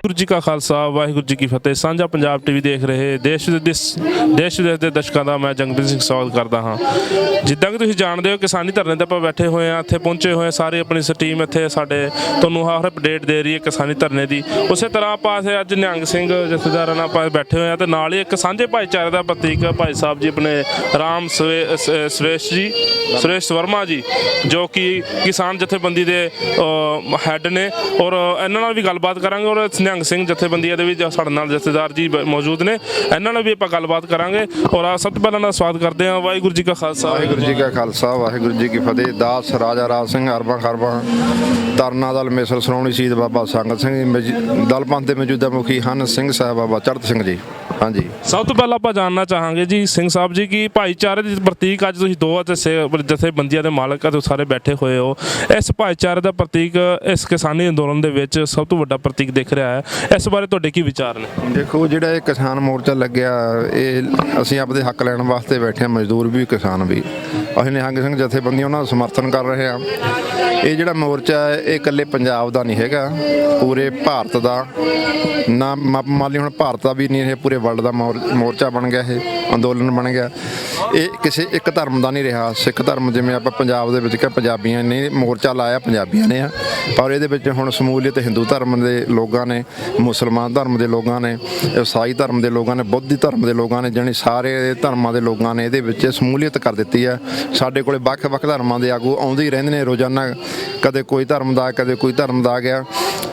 ਵਾਹਿਗੁਰੂ ਜੀ ਕਾ ਖਾਲਸਾ ਵਾਹਿਗੁਰੂ ਜੀ ਕੀ ਫਤਿਹ। ਸਾਂਝਾ ਪੰਜਾਬ ਟੀਵੀ ਦੇਖ ਰਹੇ ਦੇਸ਼ ਵਿਦੇਸ਼ ਦੇ ਦਰਸ਼ਕਾਂ ਦਾ ਮੈਂ ਜੰਗਪ੍ਰੀਤ ਸਿੰਘ ਸਵਾਗਤ ਕਰਦਾ ਹਾਂ। ਜਿੱਦਾਂ ਕਿ ਤੁਸੀਂ ਜਾਣਦੇ ਹੋ ਕਿਸਾਨੀ ਧਰਨੇ ਤੇ ਆਪਾਂ ਬੈਠੇ ਹੋਏ ਹਾਂ, ਇੱਥੇ ਪਹੁੰਚੇ ਹੋਏ ਸਾਰੇ ਆਪਣੀ ਟੀਮ ਇੱਥੇ ਸਾਡੇ ਤੁਹਾਨੂੰ ਹਰ ਅਪਡੇਟ ਦੇ ਰਹੀ ਹੈ ਕਿਸਾਨੀ ਧਰਨੇ ਦੀ। ਉਸੇ ਤਰ੍ਹਾਂ ਆਪਾਂ ਅੱਜ ਨਿਹੰਗ ਸਿੰਘ ਜਥੇਦਾਰਾਂ ਨਾਲ ਆਪਾਂ ਬੈਠੇ ਹੋਏ ਹਾਂ ਤੇ ਨਾਲ ਹੀ ਇੱਕ ਸਾਂਝੇ ਭਾਈਚਾਰੇ ਦਾ ਪ੍ਰਤੀਕ ਭਾਈ ਸਾਹਿਬ ਜੀ ਆਪਣੇ ਰਾਮ ਸੁਰੇਸ਼ ਵਰਮਾ ਜੀ ਜੋ ਕਿ ਕਿਸਾਨ ਜਥੇਬੰਦੀ ਦੇ ਹੈੱਡ ਨੇ ਔਰ ਇਹਨਾਂ ਨਾਲ ਵੀ ਗੱਲਬਾਤ ਕਰਾਂਗੇ। ਔਰ ਨਿਹੰਗ ਸਿੰਘ ਜਥੇਬੰਦੀਆਂ ਦੇ ਵੀ ਸਾਡੇ ਨਾਲ ਜਥੇਦਾਰ ਜੀ ਮੌਜੂਦ ਨੇ, ਇਹਨਾਂ ਨਾਲ ਵੀ ਆਪਾਂ ਗੱਲਬਾਤ ਕਰਾਂਗੇ। ਔਰ ਸਭ ਤੋਂ ਪਹਿਲਾਂ ਦਾ ਸਵਾਗਤ ਕਰਦੇ ਹਾਂ। ਵਾਹਿਗੁਰੂ ਜੀ ਕਾ ਖਾਲਸਾ ਵਾਹਿਗੁਰੂ ਜੀ ਕਾ ਖਾਲਸਾ ਵਾਹਿਗੁਰੂ ਜੀ ਕੀ ਫਤਿਹ। ਦਾਸ ਰਾਜਾ ਰਾਜ ਸਿੰਘ ਅਰਬਾਂ ਖਰਬਾਂ ਤਰਨਾ ਦਲ ਮਿਸਲ ਸ਼੍ਰੋਮਣੀ ਸ਼ਹੀਦ ਬਾਬਾ ਸੰਗਤ ਸਿੰਘ ਦਲ ਪੰਥ ਦੇ ਮੌਜੂਦਾ ਮੁਖੀ ਹਨ ਸਿੰਘ ਸਾਹਿਬ ਬਾਬਾ ਚੜ੍ਹਤ ਸਿੰਘ ਜੀ। ਹਾਂਜੀ, ਸਭ ਤੋਂ ਪਹਿਲਾਂ ਆਪਾਂ ਜਾਣਨਾ ਚਾਹਾਂਗੇ ਜੀ ਸਿੰਘ ਸਾਹਿਬ ਜੀ ਕਿ ਭਾਈਚਾਰੇ ਦੀ ਪ੍ਰਤੀਕ ਅੱਜ ਤੁਸੀਂ ਦੋ ਜਥੇਬੰਦੀਆਂ ਦੇ ਮਾਲਕ ਤੁਸੀਂ ਸਾਰੇ ਬੈਠੇ ਹੋਏ ਹੋ, ਇਸ ਭਾਈਚਾਰੇ ਦਾ ਪ੍ਰਤੀਕ ਇਸ ਕਿਸਾਨੀ ਅੰਦੋਲਨ ਦੇ ਵਿੱਚ ਸਭ ਤੋਂ ਵੱਡਾ ਪ੍ਰਤੀਕ ਦਿਖ ਰਿਹਾ ਹੈ, ਇਸ ਬਾਰੇ ਤੁਹਾਡੇ ਕੀ ਵਿਚਾਰ ਨੇ? ਦੇਖੋ, ਜਿਹੜਾ ਇਹ ਕਿਸਾਨ ਮੋਰਚਾ ਲੱਗਿਆ ਇਹ ਅਸੀਂ ਆਪਦੇ ਹੱਕ ਲੈਣ ਵਾਸਤੇ ਬੈਠੇ ਹਾਂ, ਮਜ਼ਦੂਰ ਵੀ ਕਿਸਾਨ ਵੀ। ਅਸੀਂ ਨਿਹੰਗ ਸਿੰਘ ਜਥੇਬੰਦੀਆਂ ਉਹਨਾਂ ਦਾ ਸਮਰਥਨ ਕਰ ਰਹੇ ਹਾਂ। ਇਹ ਜਿਹੜਾ ਮੋਰਚਾ ਹੈ ਇਹ ਇਕੱਲੇ ਪੰਜਾਬ ਦਾ ਨਹੀਂ ਹੈਗਾ, ਪੂਰੇ ਭਾਰਤ ਦਾ ਨਾ ਮੰਨ ਲਈ ਹੁਣ ਭਾਰਤ ਦਾ ਵੀ ਨਹੀਂ, ਇਹ ਪੂਰੇ ਵਰਲਡ ਦਾ ਮੋਰਚਾ ਬਣ ਗਿਆ, ਇਹ ਅੰਦੋਲਨ ਬਣ ਗਿਆ। ਇਹ ਕਿਸੇ ਇੱਕ ਧਰਮ ਦਾ ਨਹੀਂ ਰਿਹਾ। ਸਿੱਖ ਧਰਮ ਜਿਵੇਂ ਆਪਾਂ ਪੰਜਾਬ ਦੇ ਵਿੱਚ ਕਿ ਪੰਜਾਬੀਆਂ ਨੇ ਮੋਰਚਾ ਲਾਇਆ, ਪੰਜਾਬੀਆਂ ਨੇ ਆ, ਪਰ ਇਹਦੇ ਵਿੱਚ ਹੁਣ ਸਮੂਲੀਅਤ ਹਿੰਦੂ ਧਰਮ ਦੇ ਲੋਕਾਂ ਨੇ, ਮੁਸਲਮਾਨ ਧਰਮ ਦੇ ਲੋਕਾਂ ਨੇ, ਈਸਾਈ ਧਰਮ ਦੇ ਲੋਕਾਂ ਨੇ, ਬੁੱਧੀ ਧਰਮ ਦੇ ਲੋਕਾਂ ਨੇ, ਜਾਣੀ ਸਾਰੇ ਧਰਮਾਂ ਦੇ ਲੋਕਾਂ ਨੇ ਇਹਦੇ ਵਿੱਚ ਸਮੂਲੀਅਤ ਕਰ ਦਿੱਤੀ ਹੈ। ਸਾਡੇ ਕੋਲੇ ਵੱਖ-ਵੱਖ ਧਰਮਾਂ ਦੇ ਆਗੂ ਆਉਂਦੇ ਹੀ ਰਹਿੰਦੇ ਨੇ ਰੋਜ਼ਾਨਾ, ਕਦੇ ਕੋਈ ਧਰਮ ਦਾ ਕਦੇ ਕੋਈ ਧਰਮ ਦਾ ਆ ਗਿਆ।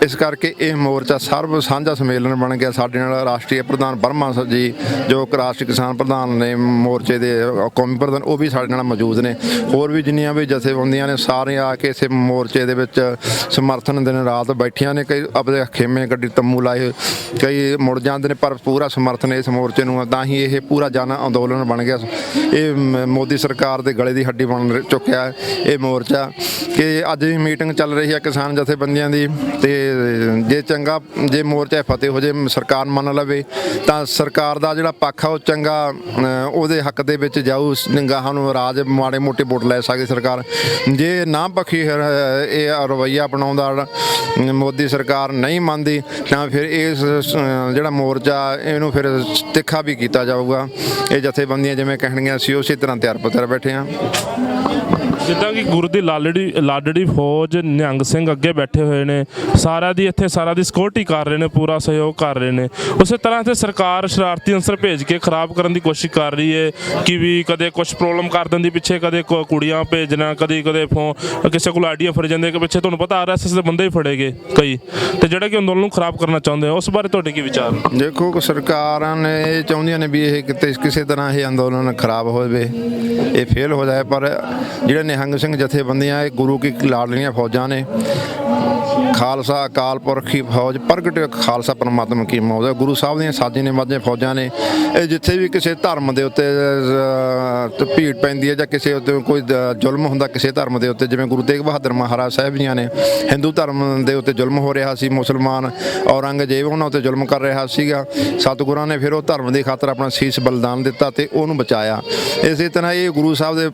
ਇਸ ਕਰਕੇ ਇਹ ਮੋਰਚਾ ਸਰਬ ਸਾਂਝਾ ਸੰਮੇਲਨ ਬਣ ਗਿਆ। ਸਾਡੇ ਨਾਲ ਰਾਸ਼ਟਰੀ ਪ੍ਰਧਾਨ ਵਰਮਾ ਜੀ ਜੋ ਕਿ ਰਾਸ਼ਟਰੀ ਕਿਸਾਨ ਪ੍ਰਧਾਨ ਨੇ ਮੋਰਚੇ ਦੇ, ਕੌਮੀ ਪ੍ਰਧਾਨ, ਉਹ ਵੀ ਸਾਡੇ ਨਾਲ ਮੌਜੂਦ ਨੇ। ਹੋਰ ਵੀ ਜਿੰਨੀਆਂ ਵੀ ਜਥੇਬੰਦੀਆਂ ਨੇ ਸਾਰੇ ਆ ਕੇ ਇਸੇ ਮੋਰਚੇ ਦੇ ਵਿੱਚ ਸਮਰਥਨ ਦਿਨ ਰਾਤ ਬੈਠੀਆਂ ਨੇ। ਕਈ ਆਪਣੇ ਖੇਮੇ ਗੱਡੀ ਤੰਬੂ ਲਾਏ, ਕਈ ਮੁੜ ਜਾਂਦੇ ਨੇ, ਪਰ ਪੂਰਾ ਸਮਰਥਨ ਇਸ ਮੋਰਚੇ ਨੂੰ। ਤਾਂ ਹੀ ਇਹ ਪੂਰਾ ਜਨ ਅੰਦੋਲਨ ਬਣ ਗਿਆ। ਇਹ ਮੋਦੀ ਸਰਕਾਰ ਦੇ ਗਲੇ ਦੀ ਹੱਡੀ ਬਣ ਚੁੱਕਿਆ ਇਹ ਮੋਰਚਾ। ਕਿ ਅੱਜ ਵੀ ਮੀਟਿੰਗ ਚੱਲ ਰਹੀ ਹੈ ਕਿਸਾਨ ਜਥੇਬੰਦੀਆਂ ਦੀ, ਤੇ ਜੇ ਮੋਰਚਾ ਫਤਿਹ ਹੋ ਜੇ, ਸਰਕਾਰ ਮੰਨ ਲਵੇ ਤਾਂ ਸਰਕਾਰ ਦਾ ਜਿਹੜਾ ਪੱਖ ਆ ਉਹ ਚੰਗਾ ਉਹਦੇ ਹੱਕ ਦੇ ਵਿੱਚ ਜਾਊ। ਨਿਗਾਹਾਂ ਨੂੰ ਰਾਜ ਮਾੜੇ ਮੋਟੇ ਵੋਟ ਲੈ ਸਕਦੀ ਸਰਕਾਰ। ਜੇ ਨਾ ਪੱਖੀ ਇਹ ਰਵੱਈਆ ਅਪਣਾਉਂਦਾ, ਮੋਦੀ ਸਰਕਾਰ ਨਹੀਂ ਮੰਨਦੀ, ਤਾਂ ਫਿਰ ਇਸ ਜਿਹੜਾ ਮੋਰਚਾ ਇਹਨੂੰ ਫਿਰ ਤਿੱਖਾ ਵੀ ਕੀਤਾ ਜਾਊਗਾ। ਇਹ ਜਥੇਬੰਦੀਆਂ ਜਿਵੇਂ ਕਹਿਣਗੀਆਂ ਅਸੀਂ ਉਸੇ ਤਰ੍ਹਾਂ ਤਿਆਰ ਪੱਤਰ ਬੈਠੇ ਹਾਂ। ਜਿੱਦਾਂ ਕਿ ਗੁਰੂ ਦੀ ਲਾਡੜੀ ਫੌਜ ਨਿਹੰਗ ਸਿੰਘ ਅੱਗੇ ਬੈਠੇ ਹੋਏ ਨੇ, ਸਾਰਿਆਂ ਦੀ ਸਿਕਿਉਰਿਟੀ ਕਰ ਰਹੇ ਨੇ, ਪੂਰਾ ਸਹਿਯੋਗ ਕਰ ਰਹੇ ਨੇ। ਉਸੇ ਤਰ੍ਹਾਂ ਤੇ ਸਰਕਾਰ ਸ਼ਰਾਰਤੀ ਅੰਸਰ ਭੇਜ ਕੇ ਖਰਾਬ ਕਰਨ ਦੀ ਕੋਸ਼ਿਸ਼ ਕਰ ਰਹੀ ਹੈ ਕਿ ਵੀ ਕਦੇ ਕੁਛ ਪ੍ਰੋਬਲਮ ਕਰ ਦਿੰਦੀ ਪਿੱਛੇ, ਕਦੇ ਕੁੜੀਆਂ ਭੇਜਣਾ, ਕਦੇ ਕਿਸੇ ਕੋਲ ਆਈਡੀਆ ਫੜ ਜਾਂਦੇ ਕਿ ਪਿੱਛੇ ਤੁਹਾਨੂੰ ਪਤਾ RSS ਦੇ ਬੰਦੇ ਹੀ ਫੜੇ ਗਏ ਕਈ, ਤੇ ਜਿਹੜੇ ਕਿ ਅੰਦੋਲਨ ਨੂੰ ਖਰਾਬ ਕਰਨਾ ਚਾਹੁੰਦੇ ਆ। ਉਸ ਬਾਰੇ ਤੁਹਾਡੇ ਕੀ ਵਿਚਾਰ? ਦੇਖੋ, ਸਰਕਾਰਾਂ ਨੇ ਇਹ ਚਾਹੁੰਦੀਆਂ ਨੇ ਵੀ ਇਹ ਕਿਸੇ ਤਰ੍ਹਾਂ ਇਹ ਅੰਦੋਲਨ ਖਰਾਬ ਹੋਵੇ, ਇਹ ਫੇਲ ਹੋ ਜਾਏ। ਪਰ ਜਿਹੜੇ ਨਿਹੰਗ ਸਿੰਘ ਜਥੇਬੰਦੀਆਂ ਇਹ ਗੁਰੂ ਕੀ ਲਾਡਲੀਆਂ ਫੌਜਾਂ ਨੇ। ਖਾਲਸਾ ਅਕਾਲ ਪੁਰਖੀ ਫੌਜ, ਪ੍ਰਗਟ ਖਾਲਸਾ ਪਰਮਾਤਮਾ ਕੀ ਮੌਜ ਹੈ। ਗੁਰੂ ਸਾਹਿਬ ਦੀਆਂ ਸਾਜੇ ਨਿਵਾਜੇ ਫੌਜਾਂ ਨੇ। ਇਹ ਜਿੱਥੇ ਵੀ ਕਿਸੇ ਧਰਮ ਦੇ ਉੱਤੇ ਭੀੜ ਪੈਂਦੀ ਹੈ ਜਾਂ ਕਿਸੇ ਉੱਤੇ ਕੋਈ ਜ਼ੁਲਮ ਹੁੰਦਾ ਕਿਸੇ ਧਰਮ ਦੇ ਉੱਤੇ, ਜਿਵੇਂ ਗੁਰੂ ਤੇਗ ਬਹਾਦਰ ਮਹਾਰਾਜ ਸਾਹਿਬ ਜੀਆਂ ਨੇ ਹਿੰਦੂ ਧਰਮ ਦੇ ਉੱਤੇ ਜ਼ੁਲਮ ਹੋ ਰਿਹਾ ਸੀ, ਮੁਸਲਮਾਨ ਔਰੰਗਜ਼ੇਬ ਉਹਨਾਂ ਉੱਤੇ ਜ਼ੁਲਮ ਕਰ ਰਿਹਾ ਸੀਗਾ, ਸਤਿਗੁਰਾਂ ਨੇ ਫਿਰ ਉਹ ਧਰਮ ਦੀ ਖਾਤਰ ਆਪਣਾ ਸੀਸ ਬਲਿਦਾਨ ਦਿੱਤਾ ਤੇ ਉਹਨੂੰ ਬਚਾਇਆ। ਇਸੇ ਤਰ੍ਹਾਂ ਇਹ ਗੁਰੂ ਸਾਹਿਬ ਦੇ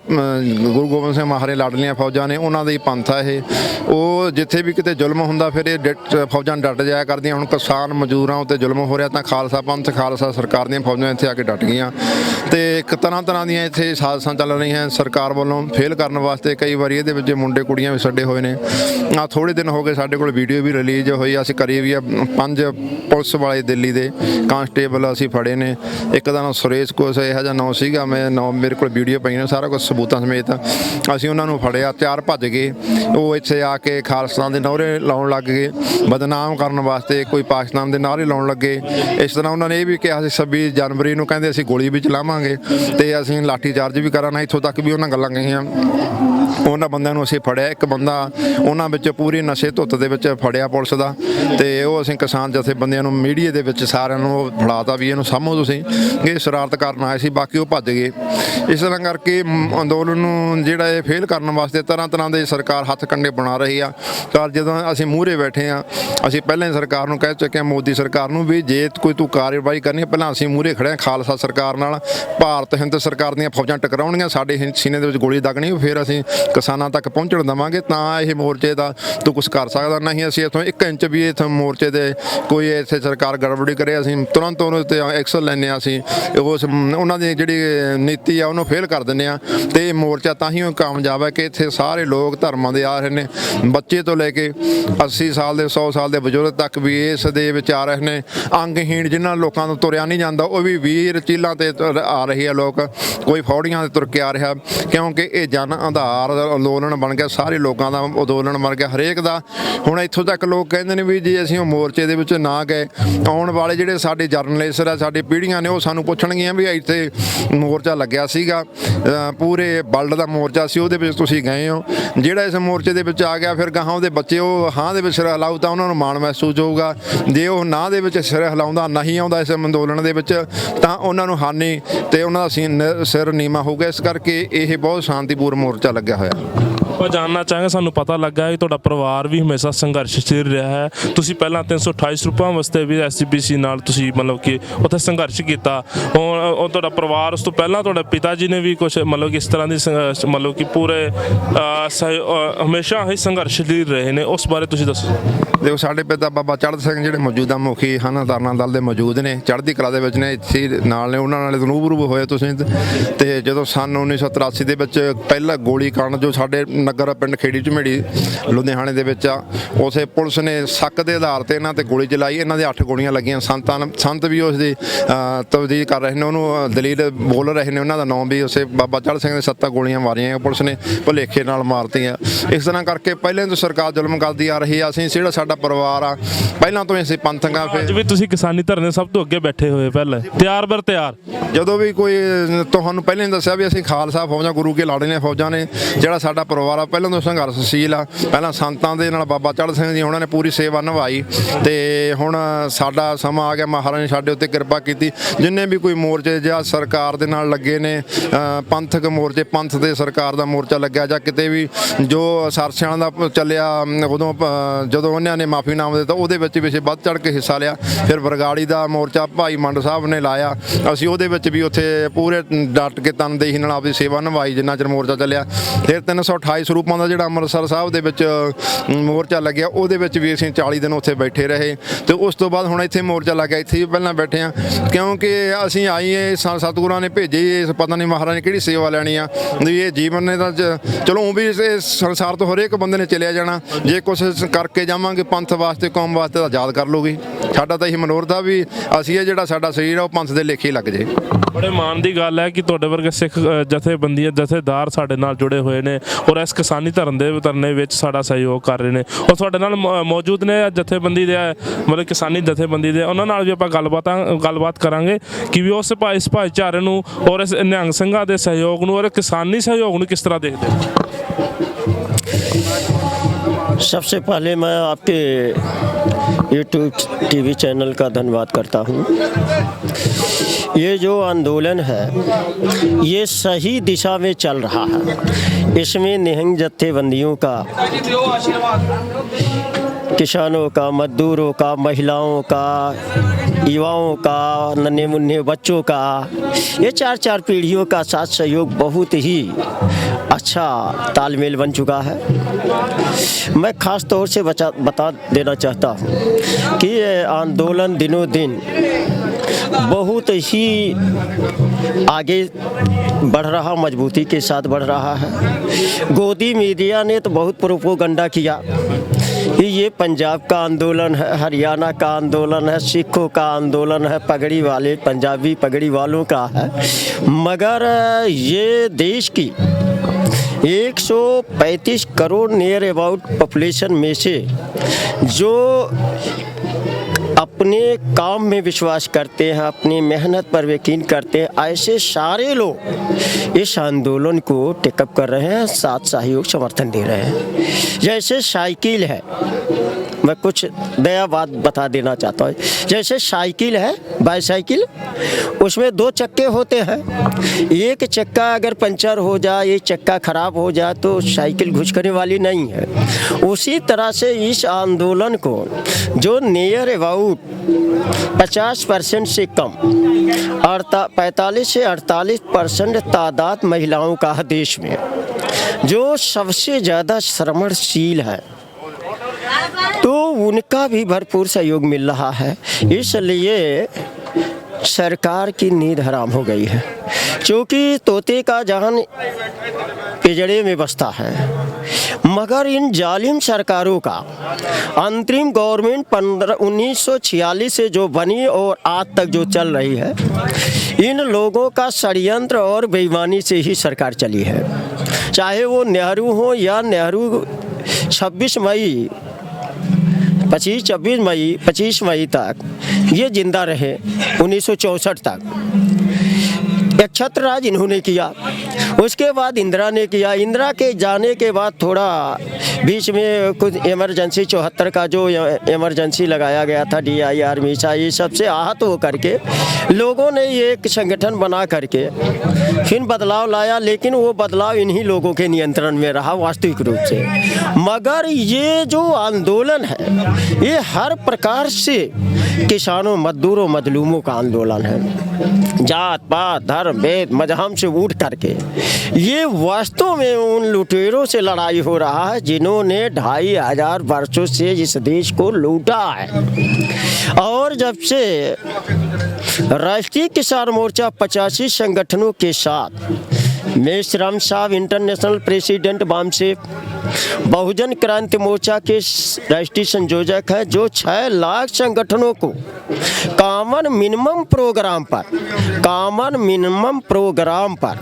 ਗੁਰੂ ਗੋਬਿੰਦ ਸਿੰਘ ਮਹਾਰਾਜ ਲਾਡਲੀਆਂ ਫੌਜਾਂ ਨੇ, ਉਹਨਾਂ ਦਾ ਹੀ ਪੰਥ ਆ ਇਹ। ਉਹ ਜਿੱਥੇ ਵੀ ਕਿਤੇ ਜ਼ੁਲਮ ਹੁੰਦਾ ਫਿਰ ਇਹ ਫੌਜਾਂ ਡਟ ਜਾਇਆ ਕਰਦੀਆਂ। ਹੁਣ ਕਿਸਾਨ ਮਜ਼ਦੂਰਾਂ ਉੱਤੇ ਜ਼ੁਲਮ ਹੋ ਰਿਹਾ ਤਾਂ ਖਾਲਸਾ ਪੰਥ, ਖਾਲਸਾ ਸਰਕਾਰ ਦੀਆਂ ਫੌਜਾਂ ਇੱਥੇ ਆ ਕੇ ਡਟ ਗਈਆਂ। ਤੇ ਇੱਕ ਤਰ੍ਹਾਂ ਦੀਆਂ ਇੱਥੇ ਸਾਜ਼ਿਸ਼ਾਂ ਚੱਲ ਰਹੀਆਂ ਸਰਕਾਰ ਵੱਲੋਂ ਫੇਲ ਕਰਨ ਵਾਸਤੇ। ਕਈ ਵਾਰੀ ਇਹਦੇ ਵਿੱਚ ਮੁੰਡੇ ਕੁੜੀਆਂ ਵੀ ਛੱਡੇ ਹੋਏ ਨੇ। ਥੋੜ੍ਹੇ ਦਿਨ ਹੋ ਗਏ ਸਾਡੇ ਕੋਲ ਵੀਡੀਓ ਵੀ ਰਿਲੀਜ਼ ਹੋਈ, ਅਸੀਂ ਕਰੀ ਵੀ ਆ। 5 ਪੁਲਿਸ ਵਾਲੇ ਦਿੱਲੀ ਦੇ ਕਾਂਸਟੇਬਲ ਅਸੀਂ ਫੜੇ ਨੇ। ਇੱਕ ਦਾ ਨਾਮ ਸੁਰੇਸ਼ ਕੁਛ ਇਹੋ ਜਿਹਾ ਨਾਂ ਸੀਗਾ, ਮੇਰੇ ਕੋਲ ਵੀਡੀਓ ਪਈਆਂ ਨੇ ਸਾਰਾ ਕੁਛ ਸਬੂਤਾਂ ਸਮੇਤ। ਅਸੀਂ ਉਹਨਾਂ ਨੂੰ ਫੜਿਆ, 4 ਭੱਜ ਗਏ। ਉਹ ਇੱਥੇ ਆ ਕੇ ਖਾਲਿਸਤਾਨ ਦੇ ਨਾਅਰੇ ਲਾਉਣ ਲੱਗ ਗਏ, ਬਦਨਾਮ ਕਰਨ ਵਾਸਤੇ ਕੋਈ ਪਾਕਿਸਤਾਨ ਦੇ ਨਾਅਰੇ ਲਾਉਣ ਲੱਗੇ। ਇਸ ਤਰ੍ਹਾਂ ਉਹਨਾਂ ਨੇ ਇਹ ਵੀ ਕਿਹਾ ਸੀ 26 ਜਨਵਰੀ ਨੂੰ ਕਹਿੰਦੇ ਅਸੀਂ ਗੋਲੀ ਵੀ ਚਲਾਵਾਂਗੇ ਤੇ ਅਸੀਂ ਲਾਠੀ ਚਾਰਜ ਵੀ ਕਰਾਂਗੇ। ਇੱਥੋਂ ਤੱਕ ਵੀ ਉਹਨਾਂ ਗੱਲਾਂ ਕਹੀਆਂ। ਉਹਨਾਂ ਬੰਦਿਆਂ ਨੂੰ ਅਸੀਂ ਫੜਿਆ। ਇੱਕ ਬੰਦਾ ਉਹਨਾਂ ਵਿੱਚ ਪੂਰੀ ਨਸ਼ੇ ਧੁੱਤ ਦੇ ਵਿੱਚ ਫੜਿਆ ਪੁਲਿਸ ਦਾ, ਤੇ ਉਹ ਅਸੀਂ ਕਿਸਾਨ ਜਥੇਬੰਦੀਆਂ ਨੂੰ ਮੀਡੀਆ ਦੇ ਵਿੱਚ ਸਾਰਿਆਂ ਨੂੰ ਫੜਾਤਾ ਵੀ ਇਹਨੂੰ ਸਾਹਮੋ ਤੁਸੀਂ, ਇਹ ਸ਼ਰਾਰਤ ਕਰਨ ਆਏ ਸੀ। ਬਾਕੀ ਉਹ ਭੱਜ ਗਏ। ਇਸ ਤਰ੍ਹਾਂ ਕਰਕੇ ਅੰਦੋਲਨ ਨੂੰ ਜਿਹੜਾ ਇਹ ਫੇਲ ਕਰਨ ਵਾਸਤੇ ਤਰ੍ਹਾਂ ਦੇ ਸਰਕਾਰ ਹੱਥ ਕੰਡੇ ਬਣਾ ਰਹੀ ਆ। ਪਰ ਜਦੋਂ ਅਸੀਂ ਮੂਹਰੇ ਬੈਠੇ ਹਾਂ, ਅਸੀਂ ਪਹਿਲਾਂ ਹੀ ਸਰਕਾਰ ਨੂੰ ਕਹਿ ਚੁੱਕੇ ਹਾਂ, ਮੋਦੀ ਸਰਕਾਰ ਨੂੰ, ਵੀ ਜੇ ਕੋਈ ਤੂੰ ਕਾਰਵਾਈ ਕਰਨੀ ਪਹਿਲਾਂ ਅਸੀਂ ਮੂਹਰੇ ਖੜੇ ਹਾਂ ਖਾਲਸਾ ਸਰਕਾਰ ਨਾਲ। ਭਾਰਤ ਹਿੰਦ ਸਰਕਾਰ ਦੀਆਂ ਫੌਜਾਂ ਟਕਰਾਉਣੀਆਂ, ਸਾਡੇ ਸੀਨੇ ਦੇ ਵਿੱਚ ਗੋਲੀ ਦਾਗਣੀ, ਫਿਰ ਅਸੀਂ ਕਿਸਾਨਾਂ ਤੱਕ ਪਹੁੰਚਣ ਦੇਵਾਂਗੇ ਤਾਂ ਇਹ ਮੋਰਚੇ ਦਾ ਤੂੰ ਕੁਝ ਕਰ ਸਕਦਾ। ਨਹੀਂ ਅਸੀਂ ਇੱਥੋਂ 1 ਇੰਚ ਵੀ ਇੱਥੋਂ ਮੋਰਚੇ ਦੇ ਕੋਈ ਇੱਥੇ ਸਰਕਾਰ ਗੜਬੜੀ ਕਰੇ ਅਸੀਂ ਤੁਰੰਤ ਉਹਦੇ 'ਤੇ ਐਕਸ਼ਨ ਲੈਂਦੇ ਹਾਂ। ਅਸੀਂ ਉਸ ਉਹਨਾਂ ਦੀ ਜਿਹੜੀ ਨੀਤੀ ਆ ਉਹਨੂੰ ਫੇਲ ਕਰ ਦਿੰਦੇ ਹਾਂ। ਅਤੇ ਇਹ ਮੋਰਚਾ ਤਾਂ ਹੀ ਕਾਮਯਾਬ ਹੈ ਕਿ ਇੱਥੇ ਸਾਰੇ ਲੋਕ ਧਰਮਾਂ ਦੇ ਆ ਰਹੇ ਨੇ, ਬੱਚੇ ਤੋਂ ਲੈ ਕੇ 80 ਸਾਲ ਦੇ 100 ਸਾਲ ਦੇ ਬਜ਼ੁਰਗ ਤੱਕ ਵੀ ਇਸ ਦੇ ਵਿੱਚ ਆ ਰਹੇ ਨੇ। ਅੰਗਹੀਣ ਜਿਨ੍ਹਾਂ ਲੋਕਾਂ ਤੋਂ ਤੁਰਿਆ ਨਹੀਂ ਜਾਂਦਾ ਉਹ ਵੀ ਵੀਰ ਚੀਲਾਂ ਤੇ ਆ ਰਹੇ ਆ ਲੋਕ, ਕੋਈ ਫੌੜੀਆਂ 'ਤੇ ਤੁਰ ਕੇ ਆ ਰਿਹਾ, ਕਿਉਂਕਿ ਇਹ ਜਨ ਆਧਾਰ ਅੰਦੋਲਨ ਬਣ ਗਿਆ, ਸਾਰੇ ਲੋਕਾਂ ਦਾ ਅੰਦੋਲਨ ਬਣ ਗਿਆ ਹਰੇਕ ਦਾ। ਹੁਣ ਇੱਥੋਂ ਤੱਕ ਲੋਕ ਕਹਿੰਦੇ ਨੇ ਵੀ ਜੇ ਅਸੀਂ ਉਹ ਮੋਰਚੇ ਦੇ ਵਿੱਚ ਨਾ ਗਏ, ਆਉਣ ਵਾਲੇ ਜਿਹੜੇ ਸਾਡੇ ਜਰਨਲਿਸਟ ਆ, ਸਾਡੀ ਪੀੜ੍ਹੀਆਂ ਨੇ, ਉਹ ਸਾਨੂੰ ਪੁੱਛਣਗੀਆਂ ਵੀ ਇੱਥੇ ਮੋਰਚਾ ਲੱਗਿਆ ਸੀਗਾ, ਪੂਰੇ ਵਰਲਡ ਦਾ ਮੋਰਚਾ ਸੀ, ਉਹਦੇ ਵਿੱਚ ਤੁਸੀਂ ਗਏ ਹੋ। ਜਿਹੜਾ ਇਸ ਮੋਰਚੇ ਦੇ ਵਿੱਚ ਆ ਗਿਆ ਫਿਰ ਗਾਹਾਂ ਉਹਦੇ ਬੱਚੇ ਉਹ ਹਾਂ ਦੇ ਵਿੱਚ ਸਿਰ ਹਿਲਾਊ ਤਾਂ ਉਹਨਾਂ ਨੂੰ ਮਾਣ ਮਹਿਸੂਸ ਹੋਊਗਾ। ਜੇ ਉਹ ਨਾ ਦੇ ਵਿੱਚ ਸਿਰ ਹਿਲਾਉਂਦਾ ਨਹੀਂ ਆਉਂਦਾ ਇਸ ਅੰਦੋਲਨ ਦੇ ਵਿੱਚ ਤਾਂ ਉਹਨਾਂ ਨੂੰ ਹਾਨੀ ਤੇ ਉਹਨਾਂ ਦਾ ਸਿਰ ਨੀਵਾਂ ਹੋਊਗਾ। ਇਸ ਕਰਕੇ ਇਹ ਬਹੁਤ ਸ਼ਾਂਤੀਪੂਰਨ ਮੋਰਚਾ ਲੱਗਿਆ ਹੋਇਆ। ਆਪਾਂ ਜਾਣਨਾ ਚਾਹਾਂਗੇ, ਸਾਨੂੰ ਪਤਾ ਲੱਗਾ ਕਿ ਤੁਹਾਡਾ ਪਰਿਵਾਰ ਵੀ ਹਮੇਸ਼ਾ ਸੰਘਰਸ਼ਸ਼ੀਲ ਰਿਹਾ ਹੈ। ਤੁਸੀਂ ਪਹਿਲਾਂ 328 ਰੁਪਏ ਵਾਸਤੇ ਵੀ SGPC ਨਾਲ ਤੁਸੀਂ ਮਤਲਬ ਕਿ ਉੱਥੇ ਸੰਘਰਸ਼ ਕੀਤਾ। ਹੁਣ ਉਹ ਤੁਹਾਡਾ ਪਰਿਵਾਰ, ਉਸ ਤੋਂ ਪਹਿਲਾਂ ਤੁਹਾਡੇ ਪਿਤਾ ਜੀ ਨੇ ਵੀ ਕੁਝ ਮਤਲਬ ਕਿ ਇਸ ਤਰ੍ਹਾਂ ਦੀ ਮਤਲਬ ਕਿ ਪੂਰੇ ਹਮੇਸ਼ਾ ਹੀ ਸੰਘਰਸ਼ਸ਼ੀਲ ਰਹੇ ਨੇ, ਉਸ ਬਾਰੇ ਤੁਸੀਂ ਦੱਸੋ। ਦੇਖੋ ਸਾਡੇ ਪਿਤਾ ਬਾਬਾ ਚੜ੍ਹਤ ਸਿੰਘ ਜਿਹੜੇ ਮੌਜੂਦਾ ਮੁਖੀ ਹਨ ਧਰਨਾ ਦਲ ਦੇ ਮੌਜੂਦ ਨੇ, ਚੜ੍ਹਦੀ ਕਲਾ ਦੇ ਵਿੱਚ ਨੇ, ਇੱਥੇ ਨਾਲ ਨੇ, ਉਹਨਾਂ ਨਾਲ ਰੂਬਰੂ ਹੋਏ ਤੁਸੀਂ। ਤੇ ਜਦੋਂ ਸਨ 1983 ਦੇ ਵਿੱਚ ਪਹਿਲਾ ਗੋਲੀ ਕਾਂਡ ਜੋ ਸਾਡੇ ਨਗਰ ਪਿੰਡ ਖੇੜੀ ਝਮੇੜੀ ਲੁਧਿਆਣੇ ਦੇ ਵਿੱਚ ਆ, ਉਸੇ ਪੁਲਿਸ ਨੇ ਸ਼ੱਕ ਦੇ ਆਧਾਰ ਤੇ ਇਹਨਾਂ ਤੇ ਗੋਲੀ ਚਲਾਈ। ਇਹਨਾਂ ਦੇ 8 ਗੋਲੀਆਂ ਲੱਗੀਆਂ। ਸੰਤ ਵੀ ਉਸ ਦੀ ਤਬਦੀਲ ਕਰ ਰਹੇ ਨੇ, ਉਹਨੂੰ ਦਲੀਲ ਬੋਲ ਰਹੇ ਨੇ, ਉਹਨਾਂ ਦਾ ਨਾਮ ਵੀ ਉਸੇ ਬਾਬਾ ਚੜ੍ਹਤ ਸਿੰਘ ਦੇ 7 ਗੋਲੀਆਂ ਮਾਰੀਆਂ ਪੁਲਿਸ ਨੇ, ਭੁਲੇਖੇ ਨਾਲ ਮਾਰਤੀਆਂ। ਇਸ ਤਰ੍ਹਾਂ ਕਰਕੇ ਪਹਿਲਾਂ ਤੋਂ ਸਰਕਾਰ ਜ਼ੁਲਮ ਕਰਦੀ ਆ ਰਹੀ ਆ। ਅਸੀਂ ਜਿਹੜਾ ਸਾਡਾ ਪਰਿਵਾਰ ਆ ਪਹਿਲਾਂ ਤੋਂ ਅਸੀਂ ਪੰਥਕ ਆ। ਅੱਜ ਵੀ ਤੁਸੀਂ ਕਿਸਾਨੀ ਧਰਨੇ ਸਭ ਤੋਂ ਅੱਗੇ ਬੈਠੇ ਹੋਏ, ਪਹਿਲਾਂ ਤਿਆਰ ਬਰ ਤਿਆਰ। ਜਦੋਂ ਵੀ ਕੋਈ ਤੁਹਾਨੂੰ ਪਹਿਲਾਂ ਹੀ ਦੱਸਿਆ ਵੀ ਅਸੀਂ ਖਾਲਸਾ ਫੌਜਾਂ, ਗੁਰੂ ਕੇ ਲਾੜੀਆਂ ਫੌਜਾਂ ਨੇ, ਜਿਹੜਾ ਸਾਡਾ ਪਰਿਵਾਰ ਆ ਪਹਿਲਾਂ ਤੋਂ ਸੰਘਰਸ਼ਸ਼ੀਲ ਆ। ਪਹਿਲਾਂ ਸੰਤਾਂ ਦੇ ਨਾਲ ਬਾਬਾ ਚੜ੍ਹਤ ਸਿੰਘ ਜੀ ਉਹਨਾਂ ਨੇ ਪੂਰੀ ਸੇਵਾ ਨਿਭਾਈ ਤੇ ਹੁਣ ਸਾਡਾ ਸਮਾਂ ਆ ਗਿਆ। ਮਹਾਰਾਜ ਨੇ ਸਾਡੇ ਉੱਤੇ ਕਿਰਪਾ ਕੀਤੀ। ਜਿੰਨੇ ਵੀ ਕੋਈ ਮੋਰਚੇ ਜਾਂ ਸਰਕਾਰ ਦੇ ਨਾਲ ਲੱਗੇ ਨੇ, ਪੰਥਕ ਮੋਰਚੇ, ਪੰਥ ਦੇ ਸਰਕਾਰ ਦਾ ਮੋਰਚਾ ਲੱਗਿਆ ਜਾਂ ਕਿਤੇ ਵੀ ਜੋ ਸਰਸਿਆਂ ਦਾ ਚੱਲਿਆ, ਉਦੋਂ ਜਦੋਂ ਉਹਨਾਂ ਨੇ ਮਾਫੀਨਾਮਾ ਦਿੱਤਾ ਉਹਦੇ ਵਿੱਚ ਵੀ ਅਸੀਂ ਵੱਧ ਚੜ੍ਹ ਕੇ ਹਿੱਸਾ ਲਿਆ। ਫਿਰ ਬਰਗਾੜੀ ਦਾ ਮੋਰਚਾ ਭਾਈ ਮੰਡ ਸਾਹਿਬ ਨੇ ਲਾਇਆ, ਅਸੀਂ ਉਹਦੇ ਵਿੱਚ ਵੀ ਉੱਥੇ ਪੂਰੇ ਡਟ ਕੇ ਤਨਦੇਹੀ ਨਾਲ ਆਪਦੀ ਸੇਵਾ ਨਿਭਾਈ ਜਿੰਨਾ ਚਿਰ ਮੋਰਚਾ ਚੱਲਿਆ। ਫਿਰ 328 ਸਰੂਪਾਂ ਦਾ ਜਿਹੜਾ ਅੰਮ੍ਰਿਤਸਰ ਸਾਹਿਬ ਦੇ ਵਿੱਚ ਮੋਰਚਾ ਲੱਗਿਆ, ਉਹਦੇ ਵਿੱਚ ਵੀ ਅਸੀਂ 40 ਦਿਨ ਉੱਥੇ ਬੈਠੇ ਰਹੇ। ਤੇ ਉਸ ਤੋਂ ਬਾਅਦ ਹੁਣ ਇੱਥੇ ਮੋਰਚਾ ਲੱਗਿਆ, ਇੱਥੇ ਵੀ ਪਹਿਲਾਂ ਬੈਠੇ ਹਾਂ, ਕਿਉਂਕਿ ਅਸੀਂ ਆਈਏ ਸਤਿਗੁਰਾਂ ਨੇ ਭੇਜੇ, ਪਤਾ ਨਹੀਂ ਮਹਾਰਾਜ ਨੇ ਕਿਹੜੀ ਸੇਵਾ ਲੈਣੀ ਆ। ਵੀ ਇਹ ਜੀਵਨ ਨੇ ਤਾਂ ਚਲੋ ਉਹ ਵੀ ਇਸ ਸੰਸਾਰ ਤੋਂ ਹਰੇਕ ਬੰਦੇ ਨੇ ਚਲਿਆ ਜਾਣਾ, ਜੇ ਕੁਛ ਕਰਕੇ ਜਾਵਾਂਗੇ ਪੰਥ ਵਾਸਤੇ, ਕੌਮ ਵਾਸਤੇ ਤਾਂ ਯਾਦ ਕਰ ਲੂਗੀ। ਸਾਡਾ ਤਾਂ ਇਹ ਮਨੋਰਥ ਆ ਵੀ ਅਸੀਂ ਇਹ ਜਿਹੜਾ ਸਾਡਾ ਸਰੀਰ ਆ ਉਹ ਪੰਥ ਦੇ ਲੇਖੇ ਲੱਗ ਜੇ। ਬੜੇ ਮਾਣ ਦੀ ਗੱਲ ਹੈ ਕਿ ਤੁਹਾਡੇ ਵਰਗੇ ਸਿੱਖ ਜਥੇਬੰਦੀਆਂ, ਜਥੇਦਾਰ ਸਾਡੇ ਨਾਲ ਜੁੜੇ ਹੋਏ ਨੇ ਔਰ ਇਸ ਕਿਸਾਨੀ ਧਰਨੇ ਵਿੱਚ ਸਾਡਾ ਸਹਿਯੋਗ ਕਰ ਰਹੇ ਨੇ। ਔਰ ਤੁਹਾਡੇ ਨਾਲ ਮੌਜੂਦ ਨੇ ਜਥੇਬੰਦੀ ਦੇ ਮਤਲਬ ਕਿਸਾਨੀ ਜਥੇਬੰਦੀ ਦੇ, ਉਹਨਾਂ ਨਾਲ ਵੀ ਆਪਾਂ ਗੱਲਬਾਤ ਕਰਾਂਗੇ ਕਿ ਵੀ ਉਸ ਇਸ ਭਾਈਚਾਰੇ ਨੂੰ ਔਰ ਇਸ ਨਿਹੰਗ ਸਿੰਘਾਂ ਦੇ ਸਹਿਯੋਗ ਨੂੰ ਔਰ ਕਿਸਾਨੀ ਸਹਿਯੋਗ ਨੂੰ ਕਿਸ ਤਰ੍ਹਾਂ ਦੇਖਦੇ ਹੋ। सबसे पहले मैं आपके YouTube TV चैनल का धन्यवाद करता हूँ। ये जो आंदोलन है ये सही दिशा में चल रहा है। इसमें निहंग जत्थेबंदियों का, किसानों का, मजदूरों का, महिलाओं का, युवाओं का, नन्हे मुन्ने बच्चों का, ये 4 पीढ़ियों का साथ सहयोग बहुत ही अच्छा तालमेल बन चुका है। मैं ख़ास तौर से बता देना चाहता हूँ कि ये आंदोलन दिनों दिन बहुत ही आगे बढ़ रहा, मजबूती के साथ बढ़ रहा है। गोदी मीडिया ने तो बहुत प्रोपोगंडा किया कि ये पंजाब का आंदोलन है, हरियाणा का आंदोलन है, सिखों का आंदोलन है, पगड़ी वाले पंजाबी पगड़ी वालों का है। मगर ये देश की 135 करोड़ नियर अबाउट पॉपुलेशन में से जो अपने काम में विश्वास करते हैं, अपनी मेहनत पर यकीन करते हैं, ऐसे सारे लोग इस आंदोलन को टेकअप कर रहे हैं, साथ सहयोग समर्थन दे रहे हैं। जैसे साइकिल है, मैं कुछ नया बात बता देना चाहता हूँ। जैसे साइकिल है, बाईसाइकिल, उसमें 2 चक्के होते हैं। एक चक्का अगर पंचर हो जाए, एक चक्का खराब हो जाए तो साइकिल घुसकने वाली नहीं है। उसी तरह से इस आंदोलन को जो नियर अबाउट 50% से कम 45 से 48% तादाद महिलाओं का है देश में, जो सबसे ज़्यादा श्रमणशील है, तो उनका भी भरपूर सहयोग मिल रहा है। इसलिए सरकार की नींद हराम हो गई है, क्योंकि तोते का जहान पिंजड़े में बसता है, मगर इन जालिम सरकारों का अंतरिम गवर्नमेंट 1946 से जो बनी और आज तक जो चल रही है, इन लोगों का षड्यंत्र और बेईमानी से ही सरकार चली है। चाहे वो नेहरू हो या नेहरू 26 मई तक ये जिंदा रहे, 1964 तक एक छत्र राज इन्होंने किया। उसके बाद इंदिरा ने किया। इंदिरा के जाने के बाद थोड़ा बीच में कुछ इमरजेंसी 74 का जो इमरजेंसी लगाया गया था, DIR मीसा, ये सबसे आहत हो करके लोगों ने ये एक संगठन बना करके फिर बदलाव लाया, लेकिन वो बदलाव इन्हीं लोगों के नियंत्रण में रहा वास्तविक रूप से। मगर ये जो आंदोलन है, ये हर प्रकार से किसानों, मजदूरों, मजलूमों का आंदोलन है। जात पात धर्म भेद मजहब से उठ करके ये वास्तव में उन लुटेरों से लड़ाई हो रहा है, जिन्होंने 2500 वर्षों से इस देश को लूटा है। और जब से राष्ट्रीय किसान मोर्चा 85 संगठनों के साथ मेश्राम साहब इंटरनेशनल प्रेसिडेंट वामसे बहुजन क्रांति मोर्चा के राष्ट्रीय संयोजक है, जो 6 लाख संगठनों को कॉमन मिनिमम प्रोग्राम पर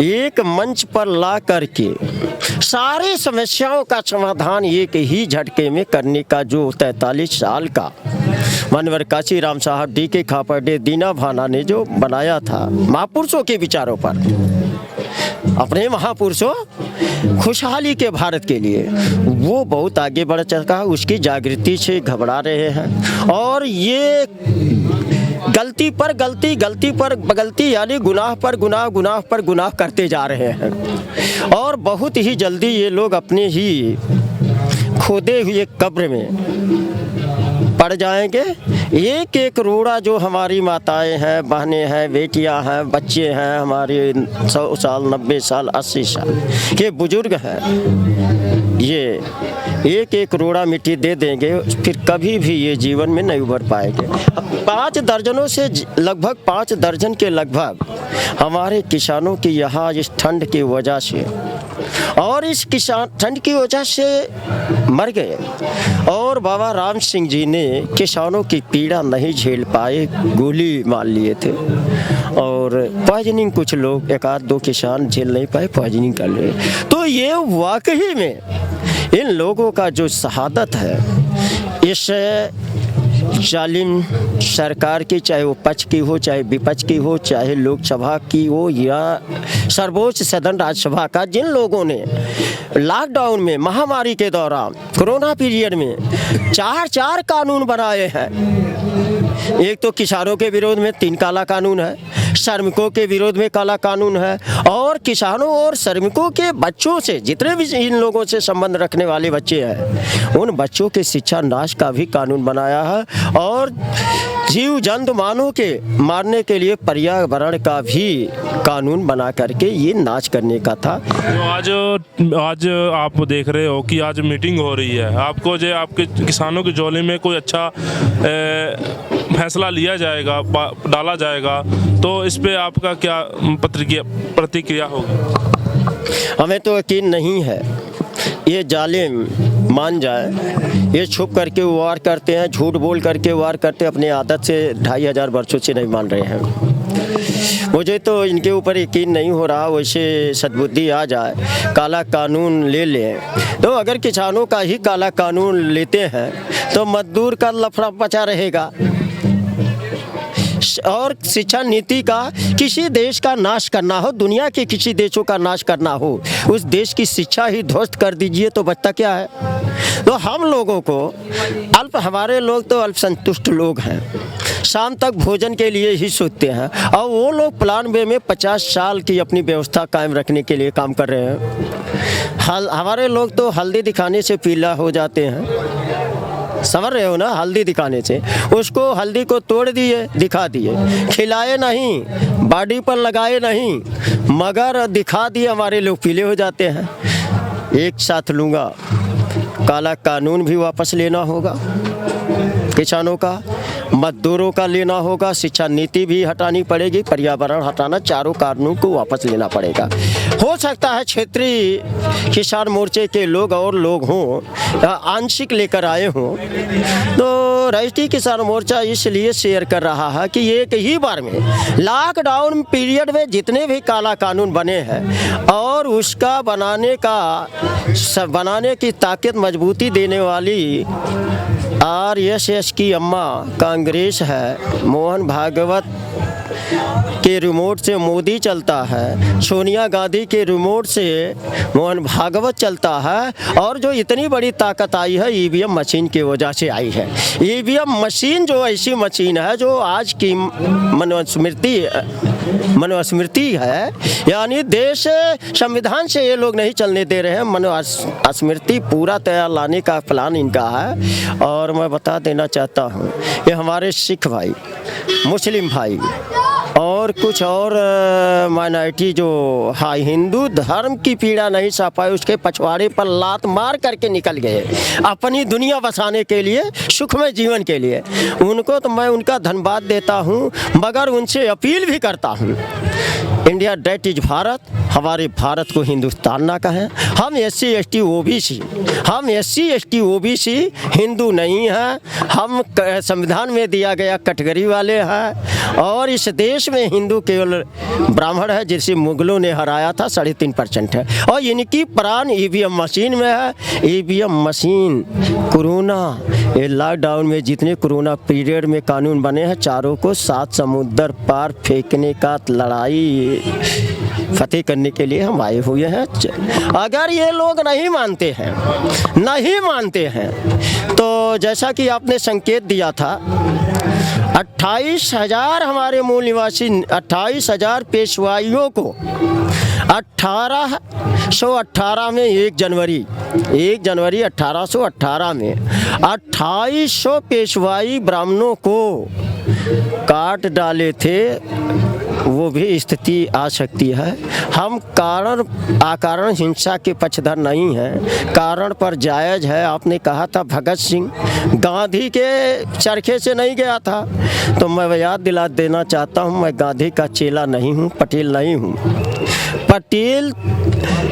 एक मंच पर ला करके सारी समस्याओं का समाधान एक ही झटके में करने का जो 43 साल का मानवर काशीराम साहब, DK खापर्डे, दीना भाना ने जो बनाया था महापुरुषों के विचारों पर, अपने महापुरुषों खुशहाली के भारत के लिए, वो बहुत आगे बढ़ चुका है। उसकी जागृति से घबरा रहे हैं और ये गलती पर गलती यानी गुनाह पर गुनाह करते जा रहे हैं। और बहुत ही जल्दी ये लोग अपने ही खोदे हुए कब्र में पड़ जाएंगे। एक एक रोड़ा जो हमारी माताएं हैं, बहनें हैं, बेटियां हैं, बच्चे हैं, हमारे 100 साल 90 साल 80 साल के बुजुर्ग हैं, ये एक एक रोड़ा मिट्टी दे देंगे, फिर कभी भी ये जीवन में नहीं उभर पाएंगे। 5 दर्जनों से लगभग 5 दर्जन के लगभग हमारे किसानों की यहाँ इस ठंड की वजह से और इस ठंड की वजह से मर गए। और बाबा राम सिंह जी ने किसानों की पीड़ा नहीं झेल पाए, गोली मार लिए थे और पॉइजनिंग, कुछ लोग 1-2 किसान झेल नहीं पाए, पॉइजनिंग कर लिए। तो ये वाकई में इन लोगों का जो शहादत है, इस जालिम सरकार की, चाहे वो पक्ष की हो, चाहे विपक्ष की हो, चाहे लोकसभा की हो या सर्वोच्च सदन राज्यसभा का, जिन लोगों ने लॉकडाउन में, महामारी के दौरान, कोरोना पीरियड में 4 कानून बनाए हैं। एक तो किसानों के विरोध में 3 काला कानून है, श्रमिकों के विरोध में काला कानून है, और किसानों और श्रमिकों के बच्चों से, जितने भी इन लोगों से संबंध रखने वाले बच्चे हैं, उन बच्चों के शिक्षा नाश का भी कानून बनाया है। और जीव जंतु मानव के मारने के लिए पर्यावरण का भी कानून बना करके ये नाश करने का था। तो आज आप देख रहे हो कि आज मीटिंग हो रही है, आपको जो आपके किसानों की झोली में कोई अच्छा फैसला लिया जाएगा, डाला जाएगा, तो इस पे आपका क्या प्रतिक्रिया होगी? हमें तो यकीन नहीं है ये जालिम मान जाए। ये छुप करके वार करते हैं, झूठ बोल करके वार करते हैं, अपनी आदत से 2500 वर्षों से नहीं मान रहे हैं। मुझे तो इनके ऊपर यकीन नहीं हो रहा। वैसे सद्बुद्धि आ जाए, काला कानून ले लें, तो अगर किसानों का ही काला कानून लेते हैं तो मजदूर का लफड़ा पचा रहेगा। और शिक्षा नीति का, किसी देश का नाश करना हो, दुनिया के किसी देशों का नाश करना हो, उस देश की शिक्षा ही ध्वस्त कर दीजिए तो बचता क्या है? तो हम लोगों को हमारे लोग तो अल्पसंतुष्ट लोग हैं, शाम तक भोजन के लिए ही सोचते हैं, और वो लोग प्लान बे में 50 साल की अपनी व्यवस्था कायम रखने के लिए काम कर रहे हैं। हमारे लोग तो हल्दी दिखाने से पीला हो जाते हैं। समझ रहे हो ना, हल्दी दिखाने से उसको हल्दी को तोड़ दिए, दिखा दिए, खिलाए नहीं, बॉडी पर लगाए नहीं, मगर दिखा दिए, हमारे लोग पीले हो जाते हैं। एक साथ लूँगा, काला कानून भी वापस लेना होगा किसानों का, मजदूरों का लेना होगा, शिक्षा नीति भी हटानी पड़ेगी, पर्यावरण हटाना, चारों कानून को वापस लेना पड़ेगा। हो सकता है क्षेत्रीय किसान मोर्चे के लोग और लोग हों, आंशिक लेकर आए हों, तो राष्ट्रीय किसान मोर्चा इसलिए शेयर कर रहा है कि एक ही बार में लॉकडाउन पीरियड में जितने भी काला कानून बने हैं और उसका बनाने की ताकत मजबूती देने वाली RSS की अम्मा कांग्रेस है, मोहन भागवत के रिमोट से मोदी चलता है, सोनिया गांधी के रिमोट से मोहन भागवत चलता है, और जो इतनी बड़ी ताकत आई है EVM मशीन की वजह से आई है। EVM मशीन जो ऐसी मशीन है जो आज की मनुस्मृति है, यानी देश संविधान से ये लोग नहीं चलने दे रहे हैं, मनुस्मृति पूरा तैयार लाने का प्लान इनका है। और मैं बता देना चाहता हूँ, ये हमारे सिख भाई, मुस्लिम भाई और कुछ और माइनॉरिटी जो हिंदू धर्म की पीड़ा नहीं सह पाए, उसके पछवाड़े पर लात मार करके निकल गए अपनी दुनिया बसाने के लिए, सुखमय जीवन के लिए। उनको तो मैं उनका धन्यवाद देता हूँ, मगर उनसे अपील भी करता हूँ, इंडिया डेट इज भारत, हमारे भारत को हिंदुस्तान ना कहें। हम SC ST OBC हिंदू नहीं हैं, हम संविधान में दिया गया कैटेगरी वाले हैं, और इस देश में हिंदू केवल ब्राह्मण है जिसे मुगलों ने हराया था, 3.5% है, और इनकी प्राण EVM मशीन में है। EVM मशीन कोरोना, ये लॉकडाउन में जितने कोरोना पीरियड में कानून बने हैं, चारों को 7 समुद्र पार फेंकने का लड़ाई फतेह करने के लिए हम आए हुए हैं। अगर ये लोग नहीं मानते हैं तो जैसा कि आपने संकेत दिया था, 28,000 हमारे मूल निवासी, 28,000 पेशवाइयों को 1818 में 1 जनवरी 1818 में 2800 पेशवाई ब्राह्मणों को काट डाले थे। वो भी स्थिति आ सकती है। हम अकारण हिंसा के पक्षधर नहीं हैं, कारण पर जायज़ है। आपने कहा था भगत सिंह गांधी के चरखे से नहीं गया था, तो मैं याद दिला देना चाहता हूँ, मैं गांधी का चेला नहीं हूँ, पटेल नहीं हूँ। पटेल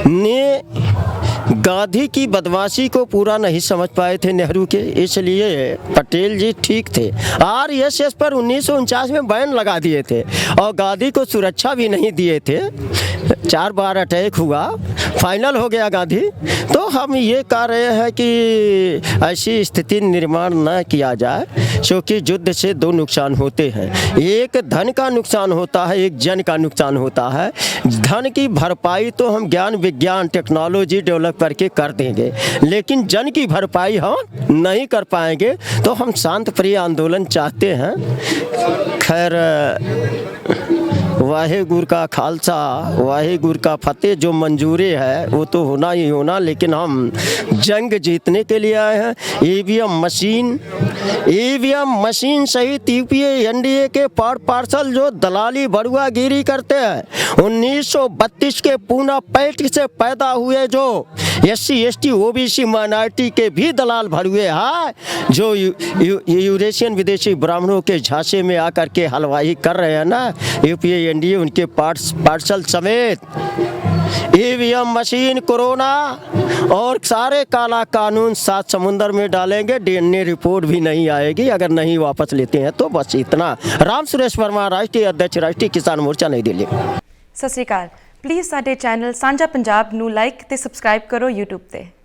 ने गांधी की बदमाशी को पूरा नहीं समझ पाए थे नेहरू के, इसलिए पटेल जी ठीक थे। RSS पर 1949 में बैन लगा दिए थे और गांधी को सुरक्षा भी नहीं दिए थे। 4 बार अटैक हुआ, फाइनल हो गया गांधी। तो हम ये कह रहे हैं कि ऐसी स्थिति निर्माण न किया जाए, क्योंकि युद्ध से 2 नुकसान होते हैं, एक धन का नुकसान होता है, एक जन का नुकसान होता है। धन की भरपाई तो हम ज्ञान विज्ञान टेक्नोलॉजी डेवलप करके कर देंगे, लेकिन जन की भरपाई हम नहीं कर पाएंगे। तो हम शांत प्रिय आंदोलन चाहते हैं। खैर, वाहेगुरु का खालसा वाहेगुरु का फतेह, जो मंजूरी है वो तो होना ही होना, लेकिन हम जंग जीतने के लिए आए हैं। ईवीएम मशीन सहित UPA NDA के पार्सल जो दलाली बड़ुआगिरी करते हैं, 1932 के पूना पैठ से पैदा हुए जो SC ST OBC माइनॉरिटी के भी दलाल भरुए हैं, जो यूरेशियन विदेशी ब्राह्मणों के झांसे में आकर के हलवाई कर रहे हैं ना, UPA NDA उनके पार्सल समेत EVM मशीन, कोरोना और सारे काला कानून 7 समुंदर में डालेंगे। DNA रिपोर्ट भी नहीं आएगी अगर नहीं वापस लेते हैं तो। बस इतना। राम सुरेश वर्मा, राष्ट्रीय अध्यक्ष, राष्ट्रीय किसान मोर्चा, नई दिल्ली। सत श्री अकाल। प्लीज़ साडे चैनल सांझा पंजाब नू लाइक ते सबसक्राइब करो YouTube ते।